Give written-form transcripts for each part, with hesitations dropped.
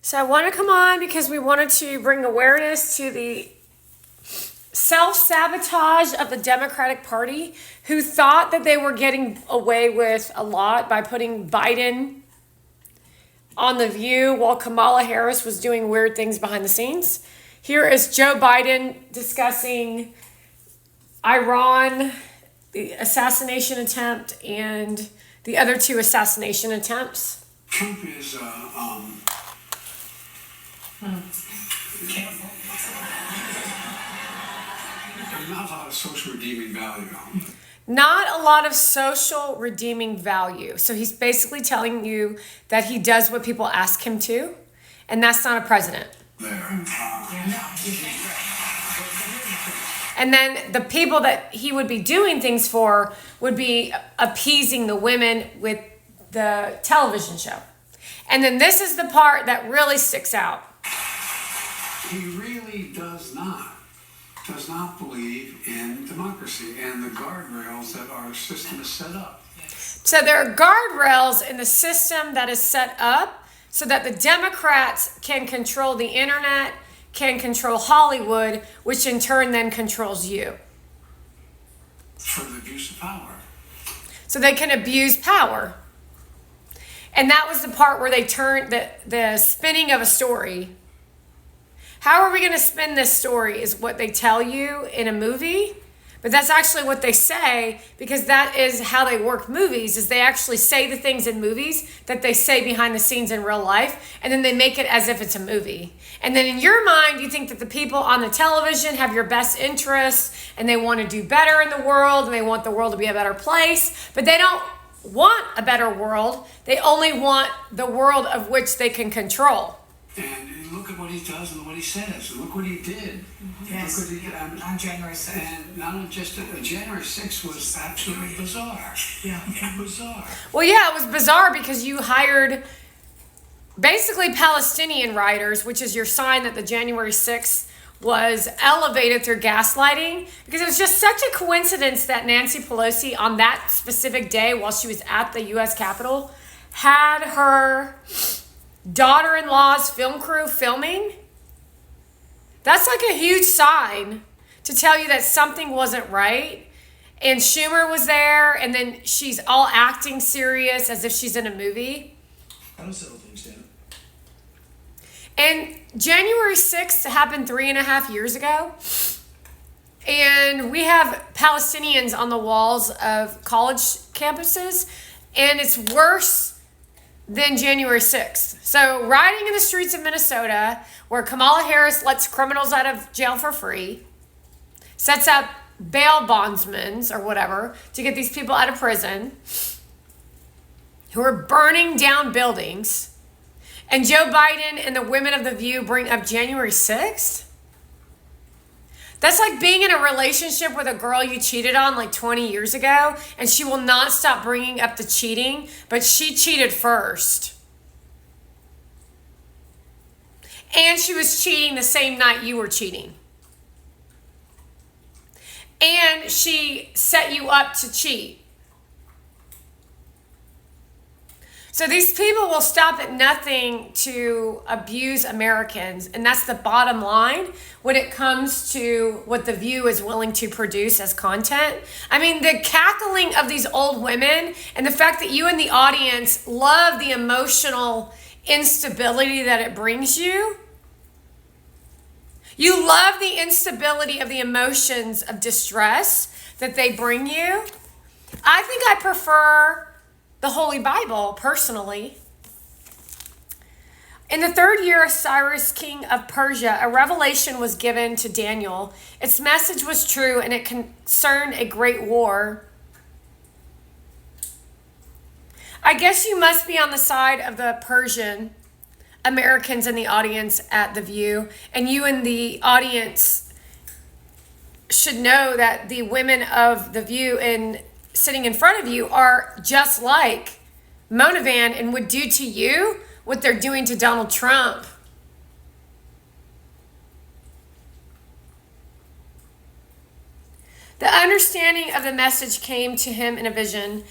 So I want to come on because we wanted to bring awareness to the self-sabotage of the Democratic Party, who thought that they were getting away with a lot by putting Biden on The View while Kamala Harris was doing weird things behind the scenes. Here is Joe Biden discussing Iran, the assassination attempt, and the other two assassination attempts. Trump is not a lot of social redeeming value. Not a lot of social redeeming value. So he's basically telling you that he does what people ask him to, and that's not a president. And then the people that he would be doing things for would be appeasing the women with the television show. And then this is the part that really sticks out. He really does not believe in democracy and the guardrails that our system is set up. So there are guardrails in the system that is set up so that the Democrats can control the internet, can control Hollywood, which in turn then controls you. For the abuse of power. So they can abuse power. And that was the part where they turned the spinning of a story. How are we going to spin this story is what they tell you in a movie. But that's actually what they say, because that is how they work movies, is they actually say the things in movies that they say behind the scenes in real life, and then they make it as if it's a movie. And then in your mind, you think that the people on the television have your best interests, and they want to do better in the world, and they want the world to be a better place, but they don't want a better world. They only want the world of which they can control. And look at what he does and what he says. And look what he did. Yes, Look what he did. on January 6th. And not only just January 6th was absolutely bizarre. Yeah. Bizarre. Well, yeah, it was bizarre because you hired basically Palestinian writers, which is your sign that the January 6th was elevated through gaslighting, because it was just such a coincidence that Nancy Pelosi on that specific day while she was at the U.S. Capitol had her daughter-in-law's film crew filming. That's like a huge sign to tell you that something wasn't right. And Schumer was there, and then she's all acting serious as if she's in a movie. I don't settle things down. And January 6th happened 3.5 years ago. And we have Palestinians on the walls of college campuses, and it's worse than January 6th. So riding in the streets of Minnesota, where Kamala Harris lets criminals out of jail for free, sets up bail bondsmen or whatever to get these people out of prison, who are burning down buildings, and Joe Biden and the women of The View bring up January 6th? That's like being in a relationship with a girl you cheated on like 20 years ago, and she will not stop bringing up the cheating, but she cheated first. And she was cheating the same night you were cheating. And she set you up to cheat. So these people will stop at nothing to abuse Americans. And that's the bottom line when it comes to what The View is willing to produce as content. I mean, the cackling of these old women and the fact that you in the audience love the emotional instability that it brings you. You love the instability of the emotions of distress that they bring you. I think I prefer the Holy Bible, personally. In the 3rd year of Cyrus, king of Persia, a revelation was given to Daniel. Its message was true, and it concerned a great war. I guess you must be on the side of the Persian Americans in the audience at The View, and you in the audience should know that the women of The View and sitting in front of you are just like Monavon and would do to you what they're doing to Donald Trump. The understanding of the message came to him in a vision.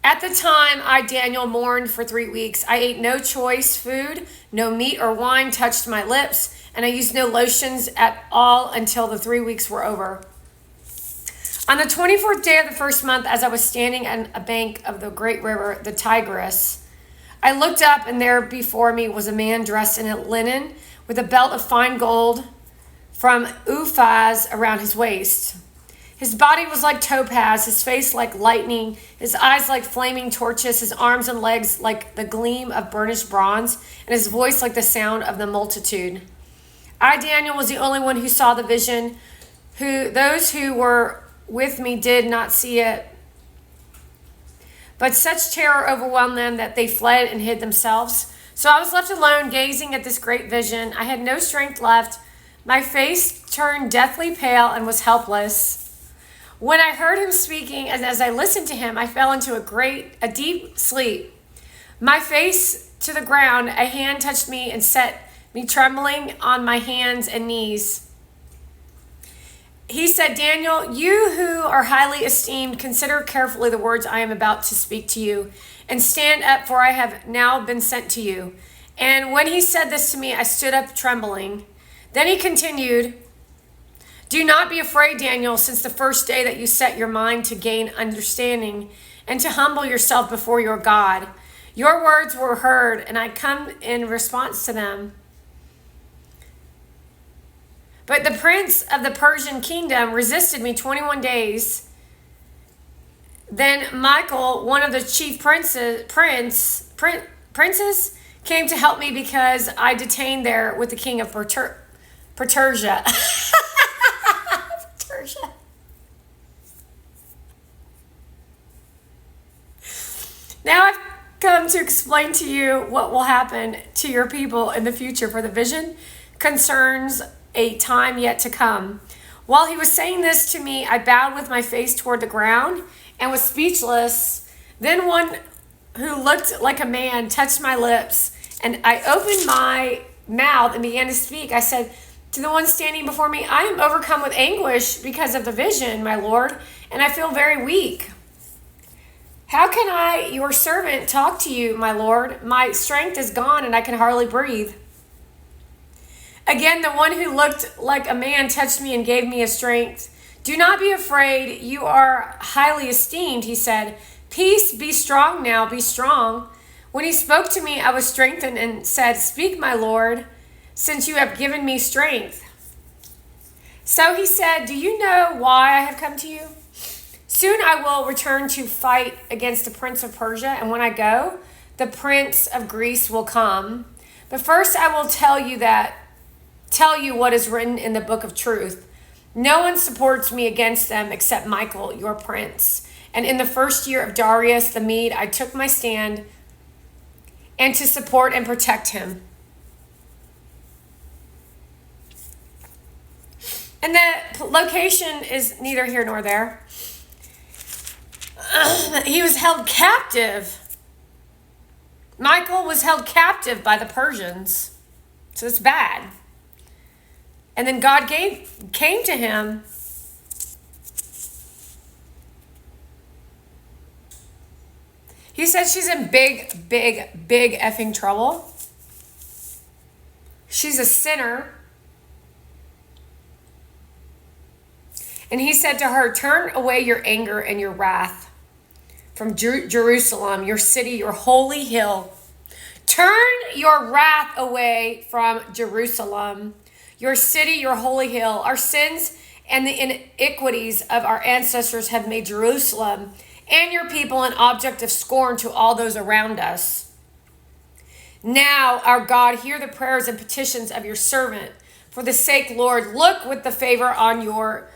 At the time, I, Daniel, mourned for 3 weeks. I ate no choice food, no meat or wine touched my lips, and I used no lotions at all until the 3 weeks were over. On the 24th day of the first month, as I was standing on a bank of the great river, the Tigris, I looked up, and there before me was a man dressed in a linen with a belt of fine gold from Uphaz around his waist. His body was like topaz, his face like lightning, his eyes like flaming torches, his arms and legs like the gleam of burnished bronze, and his voice like the sound of the multitude. I, Daniel, was the only one who saw the vision. Those who were with me did not see it. But such terror overwhelmed them that they fled and hid themselves. So I was left alone, gazing at this great vision. I had no strength left. My face turned deathly pale and was helpless. When I heard him speaking, and as I listened to him, I fell into a deep sleep. My face to the ground, a hand touched me and set me trembling on my hands and knees. He said, Daniel, you who are highly esteemed, consider carefully the words I am about to speak to you, and stand up, for I have now been sent to you. And when he said this to me, I stood up trembling. Then he continued, do not be afraid, Daniel, since the first day that you set your mind to gain understanding and to humble yourself before your God. Your words were heard, and I come in response to them. But the prince of the Persian kingdom resisted me 21 days. Then Michael, one of the chief princes, came to help me because I detained there with the king of Persia. Persia. Now I've come to explain to you what will happen to your people in the future, for the vision concerns a time yet to come. While he was saying this to me, I bowed with my face toward the ground and was speechless. Then one who looked like a man touched my lips, and I opened my mouth and began to speak. I said to the one standing before me, I am overcome with anguish because of the vision, my Lord, and I feel very weak. How can I, your servant, talk to you, my Lord? My strength is gone and I can hardly breathe. Again, the one who looked like a man touched me and gave me a strength. Do not be afraid. You are highly esteemed, he said. Peace, be strong now, be strong. When he spoke to me, I was strengthened and said, speak, my Lord, since you have given me strength. So he said, do you know why I have come to you? Soon I will return to fight against the prince of Persia, and when I go, the prince of Greece will come. But first I will tell you what is written in the book of truth. No one supports me against them except Michael, your prince. And in the first year of Darius the Mede, I took my stand and to support and protect him. And the location is neither here nor there. He was held captive. Michael was held captive by the Persians. So it's bad. And then God came to him. He said she's in big effing trouble. She's a sinner. And he said to her, turn away your anger and your wrath from Jerusalem, your city, your holy hill. Turn your wrath away from Jerusalem, your city, your holy hill. Our sins and the iniquities of our ancestors have made Jerusalem and your people an object of scorn to all those around us. Now, our God, hear the prayers and petitions of your servant. For the sake, Lord, look with the favor on your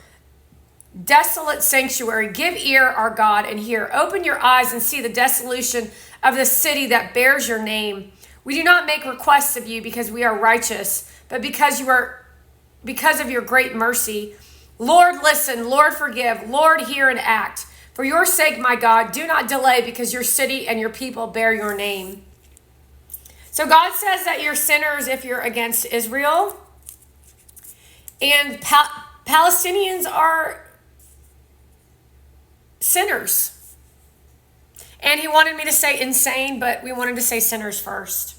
desolate sanctuary. Give ear, our God, and hear. Open your eyes and see the desolation of the city that bears your name. We do not make requests of you because we are righteous, but because of your great mercy. Lord, listen. Lord, forgive. Lord, hear and act. For your sake, my God, do not delay, because your city and your people bear your name. So God says that you're sinners if you're against Israel. And Palestinians are sinners. And he wanted me to say insane, but we wanted to say sinners first.